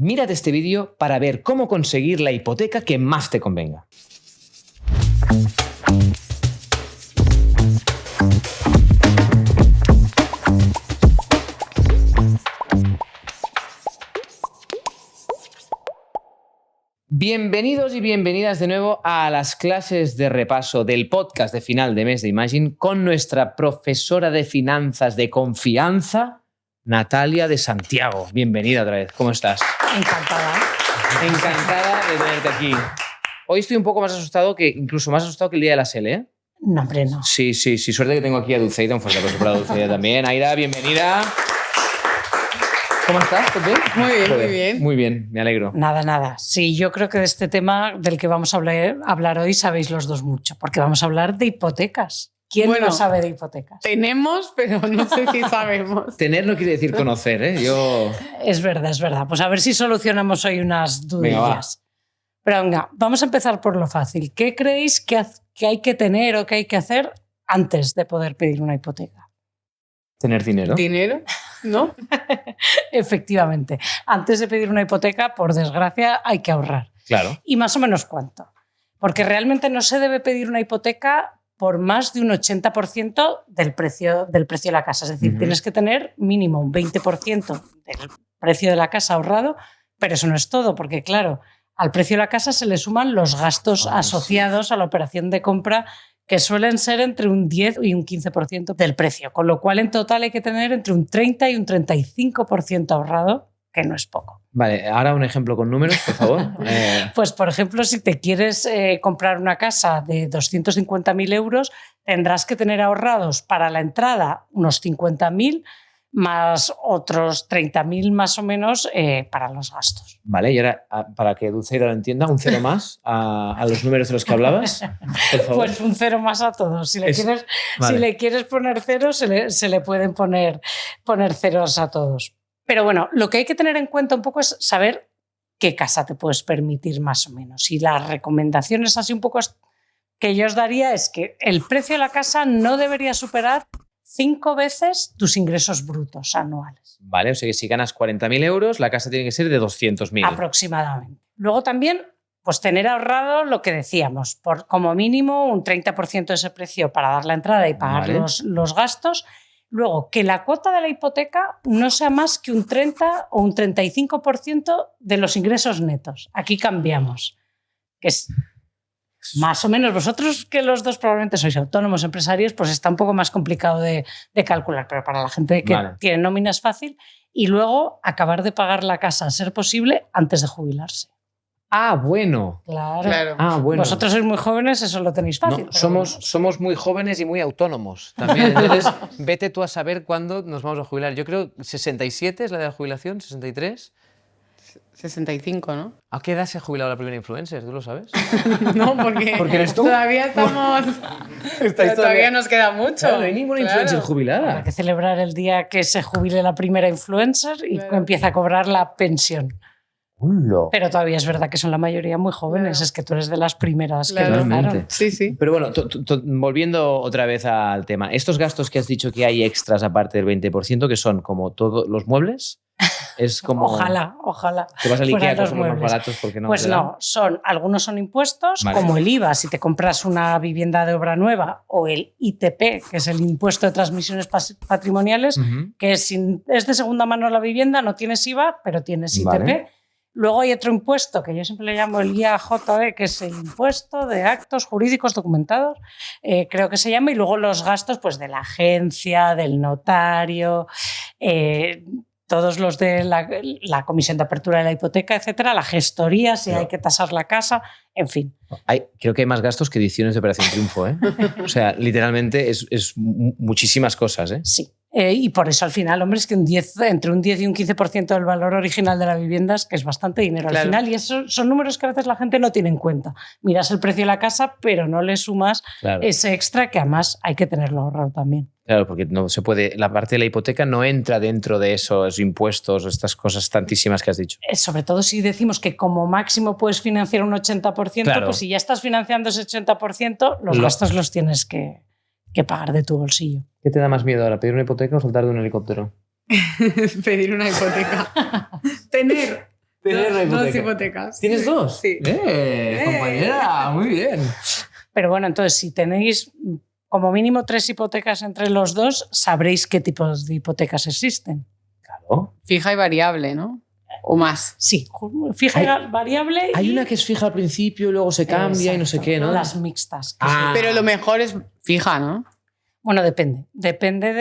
Mírate este vídeo para ver cómo conseguir la hipoteca que más te convenga. Bienvenidos y bienvenidas de nuevo a las clases de repaso del podcast de final de mes de Imagine con nuestra profesora de finanzas de confianza, Natalia de Santiago. Bienvenida otra vez. ¿Cómo estás? Encantada. Encantada de tenerte aquí. Hoy estoy un poco más asustado incluso más asustado que el día de la SEL, ¿eh? No, hombre, no. Sí. Suerte que tengo aquí a Dulceida. Un fuerte aplauso para Dulceida también. Aira, bienvenida. ¿Cómo estás? ¿Todo bien? Muy bien. Muy bien, me alegro. Nada. Sí, yo creo que de este tema del que vamos a hablar hoy sabéis los dos mucho, porque vamos a hablar de hipotecas. ¿Quién no sabe de hipotecas? Tenemos, pero no sé si sabemos. Tener no quiere decir conocer, ¿eh? Es verdad. Pues a ver si solucionamos hoy unas dudillas. Pero venga, vamos a empezar por lo fácil. ¿Qué creéis que hay que tener o que hay que hacer antes de poder pedir una hipoteca? Tener dinero. ¿Dinero? ¿No? Efectivamente. Antes de pedir una hipoteca, por desgracia, hay que ahorrar. Claro. ¿Y más o menos cuánto? Porque realmente no se debe pedir una hipoteca por más de un 80% del precio de la casa. Es decir, tienes que tener mínimo un 20% del precio de la casa ahorrado, pero eso no es todo, porque claro, al precio de la casa se le suman los gastos asociados a la operación de compra, que suelen ser entre un 10 y un 15% del precio, con lo cual en total hay que tener entre un 30 y un 35% ahorrado, que no es poco. Vale, ahora un ejemplo con números, por favor. Pues, por ejemplo, si te quieres comprar una casa de 250.000 euros, tendrás que tener ahorrados para la entrada unos 50.000 más otros 30.000 más o menos para los gastos. Vale, y ahora, para que Dulceida lo entienda, un cero más a los números de los que hablabas, por favor. Pues un cero más a todos. Si le quieres poner ceros, se le pueden poner ceros a todos. Pero bueno, lo que hay que tener en cuenta un poco es saber qué casa te puedes permitir más o menos. Y las recomendaciones así un poco que yo os daría es que el precio de la casa no debería superar 5 veces tus ingresos brutos anuales. Vale, o sea que si ganas 40.000 euros, la casa tiene que ser de 200.000. Aproximadamente. Luego también, pues tener ahorrado lo que decíamos, por como mínimo un 30% de ese precio para dar la entrada y pagar los gastos. Luego, que la cuota de la hipoteca no sea más que un 30 o un 35% de los ingresos netos. Aquí cambiamos, que es más o menos. Vosotros, que los dos probablemente sois autónomos, empresarios, pues está un poco más complicado de calcular, pero para la gente que tiene nómina es fácil. Y luego acabar de pagar la casa, a ser posible, antes de jubilarse. Ah, bueno. Claro. Ah, bueno. Vosotros sois muy jóvenes, eso lo tenéis fácil. No, somos muy jóvenes y muy autónomos también. Entonces, vete tú a saber cuándo nos vamos a jubilar. Yo creo 67 es la de la jubilación, 63. 65, ¿no? ¿A qué edad se ha jubilado la primera influencer? ¿Tú lo sabes? No, porque eres tú. Todavía estamos... todavía nos queda mucho. Claro, no hay ninguna influencer jubilada. Hay que celebrar el día que se jubile la primera influencer y empieza a cobrar la pensión. Pero todavía es verdad que son la mayoría muy jóvenes. Es que tú eres de las primeras que empezaron. Sí. Pero bueno, volviendo otra vez al tema, estos gastos que has dicho que hay extras aparte del 20%, que son como todos los muebles, es como... Ojalá. Te vas a Ikea con los más baratos porque no... Pues no, algunos son impuestos, como el IVA, si te compras una vivienda de obra nueva, o el ITP, que es el impuesto de transmisiones patrimoniales, que es de segunda mano la vivienda, no tienes IVA, pero tienes ITP. Vale. Luego hay otro impuesto que yo siempre le llamo el IAJE, que es el impuesto de actos jurídicos documentados, creo que se llama, y luego los gastos pues, de la agencia, del notario, todos los de la comisión de apertura de la hipoteca, etcétera, la gestoría, si hay que tasar la casa, en fin. Creo que hay más gastos que ediciones de Operación Triunfo, ¿eh? O sea, literalmente es muchísimas cosas, ¿eh? Sí. Y por eso al final, hombre, es que entre un 10 y un 15% del valor original de la vivienda es que es bastante dinero al final, y esos son números que a veces la gente no tiene en cuenta. Miras el precio de la casa, pero no le sumas ese extra que además hay que tenerlo ahorrado también. Claro, porque no se puede, la parte de la hipoteca no entra dentro de esos impuestos o estas cosas tantísimas que has dicho. Sobre todo si decimos que como máximo puedes financiar un 80%, pues si ya estás financiando ese 80%, los gastos los tienes que pagar de tu bolsillo. ¿Qué te da más miedo ahora, pedir una hipoteca o saltar de un helicóptero? Pedir una hipoteca. Tener Dos hipotecas. ¿Tienes dos? Sí. Compañera, muy bien. Pero bueno, entonces si tenéis como mínimo 3 hipotecas entre los dos, sabréis qué tipos de hipotecas existen. Claro. Fija y variable, ¿no? O más. Sí, fija y variable. Hay una que es fija al principio y luego se cambia y no sé qué, ¿no? Las mixtas. Pero lo mejor es fija, ¿no? Bueno, depende. Depende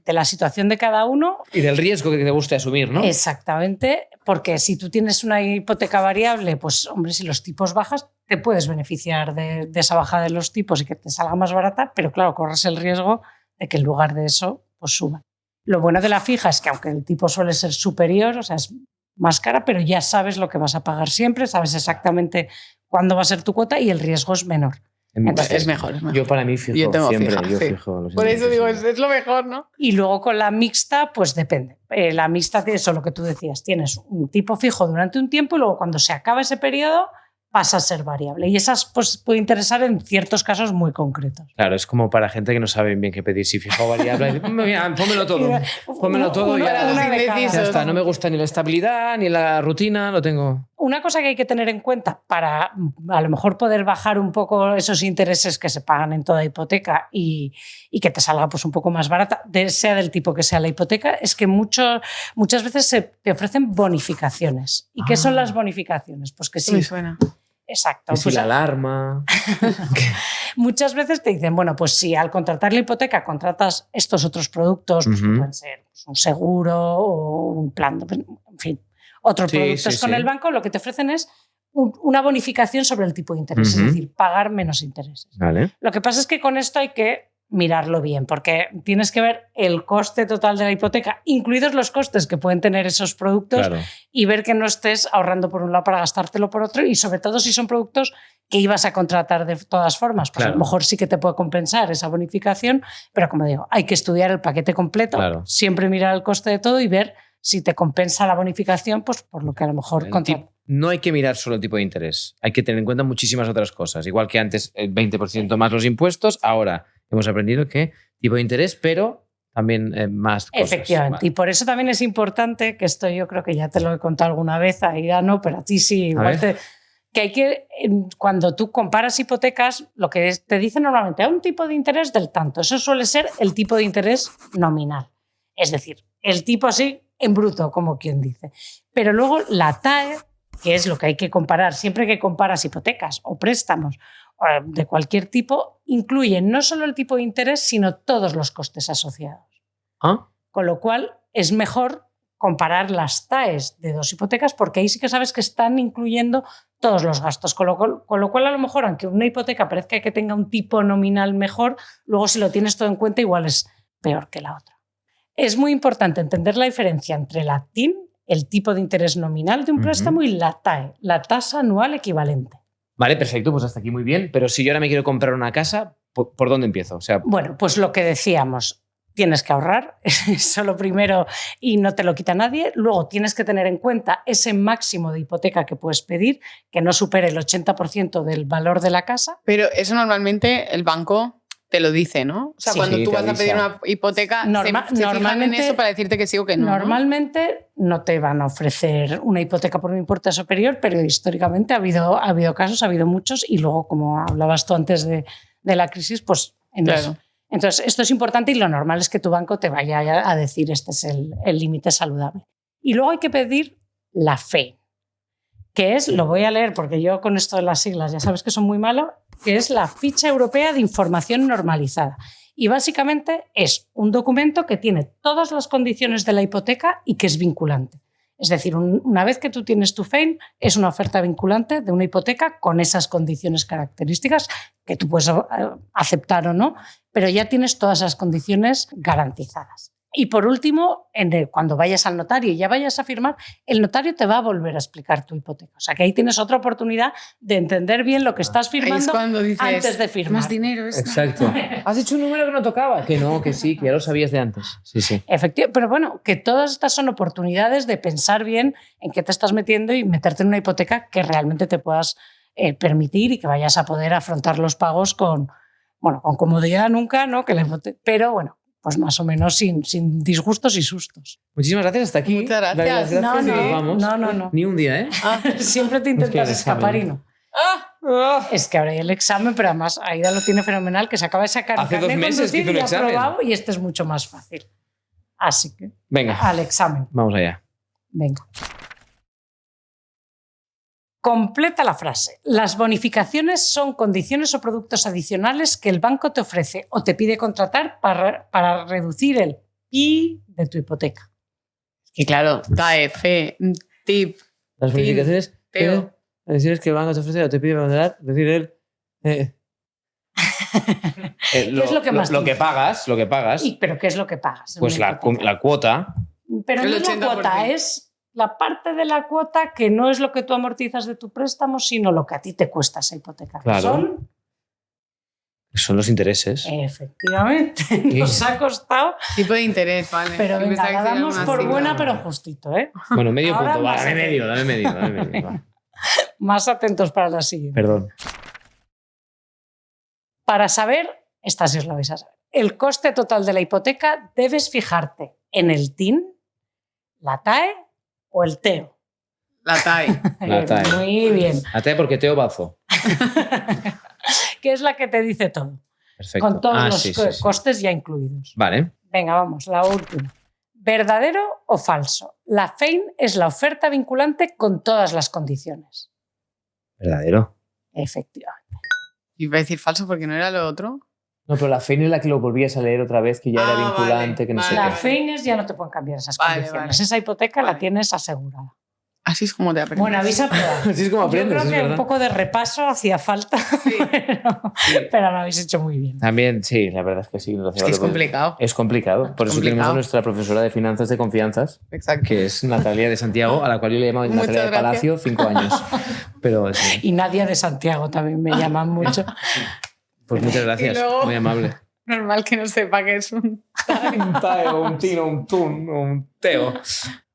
de la situación de cada uno. Y del riesgo que te guste asumir, ¿no? Exactamente, porque si tú tienes una hipoteca variable, pues hombre, si los tipos bajas, te puedes beneficiar de esa bajada de los tipos y que te salga más barata, pero claro, corres el riesgo de que en lugar de eso, pues suba. Lo bueno de la fija es que aunque el tipo suele ser superior, o sea, es más cara, pero ya sabes lo que vas a pagar siempre, sabes exactamente cuándo va a ser tu cuota y el riesgo es menor. Entonces, es mejor. Yo para mí fijo yo tengo siempre. fija, Yo sí. fijo los Por eso digo, intereses. es lo mejor, ¿no? Y luego con la mixta, pues depende. La mixta tiene eso, lo que tú decías, tienes un tipo fijo durante un tiempo y luego cuando se acaba ese periodo pasa a ser variable. Y esas pues, puede interesar en ciertos casos muy concretos. Claro, es como para gente que no sabe bien qué pedir. Si fijo variable, mira, pónmelo todo. Pónmelo todo y ya. Una de cada. Ya está, no me gusta ni la estabilidad ni la rutina, lo tengo. Una cosa que hay que tener en cuenta para a lo mejor poder bajar un poco esos intereses que se pagan en toda hipoteca y que te salga pues, un poco más barata, sea del tipo que sea la hipoteca, es que muchas veces te ofrecen bonificaciones. ¿Y qué son las bonificaciones? Pues que sí. Me suena. Exacto. Que si Pues, la alarma. muchas veces te dicen, bueno, pues si al contratar la hipoteca contratas estos otros productos, pues, que pueden ser pues, un seguro o un plan, en fin, otros productos con el banco, lo que te ofrecen es una bonificación sobre el tipo de interés, es decir, pagar menos intereses. Vale. Lo que pasa es que con esto hay que mirarlo bien, porque tienes que ver el coste total de la hipoteca, incluidos los costes que pueden tener esos productos, Claro. y ver que no estés ahorrando por un lado para gastártelo por otro, y sobre todo si son productos que ibas a contratar de todas formas, pues Claro. a lo mejor sí que te puede compensar esa bonificación, pero como digo, hay que estudiar el paquete completo, Claro. siempre mirar el coste de todo y ver si te compensa la bonificación, pues por lo que a lo mejor contratas. No hay que mirar solo el tipo de interés, hay que tener en cuenta muchísimas otras cosas. Igual que antes el 20% más los impuestos, ahora hemos aprendido que tipo de interés, pero también más cosas. Efectivamente, Vale. y por eso también es importante, que esto yo creo que ya te lo he contado alguna vez, a Ira no, pero a ti sí, igual que hay que, cuando tú comparas hipotecas, lo que te dicen normalmente, a un tipo de interés del tanto, eso suele ser el tipo de interés nominal, es decir, el tipo así en bruto, como quien dice. Pero luego la TAE, que es lo que hay que comparar siempre que comparas hipotecas o préstamos de cualquier tipo, incluye no solo el tipo de interés, sino todos los costes asociados. ¿Ah? Con lo cual es mejor comparar las TAEs de dos hipotecas porque ahí sí que sabes que están incluyendo todos los gastos. Con lo cual a lo mejor, aunque una hipoteca parezca que tenga un tipo nominal mejor, luego si lo tienes todo en cuenta igual es peor que la otra. Es muy importante entender la diferencia entre la TIN, el tipo de interés nominal de un préstamo, y la TAE, la tasa anual equivalente. Vale, perfecto, pues hasta aquí muy bien. Pero si yo ahora me quiero comprar una casa, ¿por dónde empiezo? O sea, bueno, pues lo que decíamos, tienes que ahorrar, eso lo primero y no te lo quita nadie. Luego tienes que tener en cuenta ese máximo de hipoteca que puedes pedir, que no supere el 80% del valor de la casa. Pero eso normalmente el banco te lo dice, ¿no? O sea, Sí, cuando sí, tú te vas a avisa. pedir una hipoteca, se fijan en eso para decirte que sí o que no. Normalmente no te van a ofrecer una hipoteca por un importe superior, pero históricamente ha habido casos, ha habido muchos, y luego, como hablabas tú antes de la crisis, pues en Claro. eso. Entonces, esto es importante y lo normal es que tu banco te vaya a decir este es el límite saludable. Y luego hay que pedir la FE, que es, lo voy a leer porque yo con esto de las siglas ya sabes que son muy malo, que es la Ficha Europea de Información Normalizada. Y básicamente es un documento que tiene todas las condiciones de la hipoteca y que es vinculante. Es decir, una vez que tú tienes tu FEIN, es una oferta vinculante de una hipoteca con esas condiciones características que tú puedes aceptar o no, pero ya tienes todas esas condiciones garantizadas. Y por último, cuando vayas al notario y ya vayas a firmar, el notario te va a volver a explicar tu hipoteca. O sea que ahí tienes otra oportunidad de entender bien lo que estás firmando antes de firmar. Más dinero. exacto. ¿Has hecho un número que no tocaba? Que no, que sí, que ya lo sabías de antes. Sí, sí. Efectivamente, pero bueno, que todas estas son oportunidades de pensar bien en qué te estás metiendo y meterte en una hipoteca que realmente te puedas permitir y que vayas a poder afrontar los pagos con comodidad nunca, ¿no? Pero bueno, pues más o menos sin disgustos y sustos. Muchísimas gracias, hasta aquí. Muchas gracias. Dale las gracias y nos vamos. No. Ni un día, ¿eh? Siempre te intentas escapar y no. Es que ahora hay el examen, pero además Aida lo tiene fenomenal, que se acaba de sacar Hace el carnet 2 meses que hizo un y ha examen. probado y este es mucho más fácil. Así que, Venga, al examen. vamos allá. Venga. Completa la frase. Las bonificaciones son condiciones o productos adicionales que el banco te ofrece o te pide contratar para reducir el PI de tu hipoteca. Y claro, TAE, FE, TIP. Las bonificaciones Teo. decir que el banco te ofrece o te pide contratar, decir él. ¿Qué es lo que más lo que tienes? pagas. ¿Pero qué es lo que pagas? Pues la cuota. Pero El no es la 80%. cuota, es la parte de la cuota que no es lo que tú amortizas de tu préstamo, sino lo que a ti te cuesta esa hipoteca. que Claro. Son los intereses. Efectivamente, nos ha costado, Tipo de interés, vale. pero Yo venga, pensaba que la sería damos una por sigla. buena, pero justito, ¿eh? Bueno, medio Ahora punto. Va, más dame medio. Va. Más atentos para la siguiente. Perdón. Para saber, esta sí os la vais a saber, el coste total de la hipoteca debes fijarte en el TIN, la TAE o el TEO. La TAE. La TAE. Muy bien. Ate porque Teo Bazo. Que es la que te dice todo, Perfecto. con todos los sí. costes ya incluidos. Vale. Venga, vamos, la última. ¿Verdadero o falso? La FEIN es la oferta vinculante con todas las condiciones. Verdadero. Efectivamente. Iba a decir falso porque no era lo otro. No, pero la FEIN es la que lo volvías a leer otra vez, que ya era Ah, vinculante, vale, que no sé La qué. FEIN es ya no te pueden cambiar esas Vale, condiciones. vale. Esa hipoteca la Vale. tienes asegurada. Así es como te aprendes. Bueno, habéis aprobado. Así es como aprendes, Yo es creo que verdad. un poco de repaso hacía falta, pero lo habéis hecho muy bien. También, sí, la verdad es que sí. Es que es complicado. Es complicado. Por eso tenemos a complicado. nuestra profesora de finanzas de confianzas, Exacto. que es Natalia de Santiago, a la cual yo le he llamado Muchas Natalia de gracias. Palacio 5 años. Pero sí. Y Nadia de Santiago también me llaman mucho. Pues muchas gracias, Y luego- muy amable. Normal que no sepa que es un TAE. Un teo, un tino, un tun, un teo.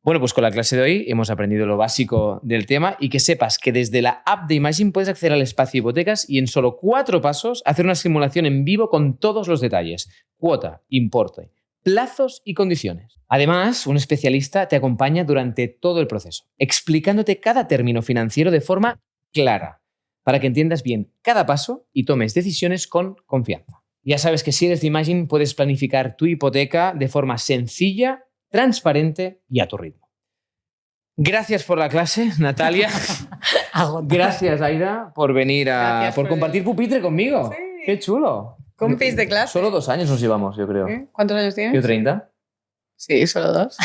Bueno, pues con la clase de hoy hemos aprendido lo básico del tema y que sepas que desde la app de Imagine puedes acceder al espacio hipotecas y en solo 4 pasos hacer una simulación en vivo con todos los detalles: cuota, importe, plazos y condiciones. Además, un especialista te acompaña durante todo el proceso, explicándote cada término financiero de forma clara, para que entiendas bien cada paso y tomes decisiones con confianza. Ya sabes que si eres de Imagine puedes planificar tu hipoteca de forma sencilla, transparente y a tu ritmo. Gracias por la clase, Natalia. Gracias, Aida, por venir Gracias por por compartir pupitre conmigo. Sí. Qué chulo. Compis de clase. Solo 2 años nos llevamos, yo creo. ¿Eh? ¿Cuántos años tienes? Yo 30. Sí, solo 2.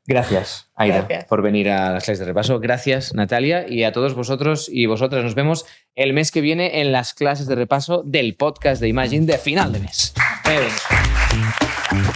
Gracias, Aida, Gracias. por venir a las clases de repaso. Gracias, Natalia, y a todos vosotros y vosotras. Nos vemos el mes que viene en las clases de repaso del podcast de Imagine de final de mes. Muy bien.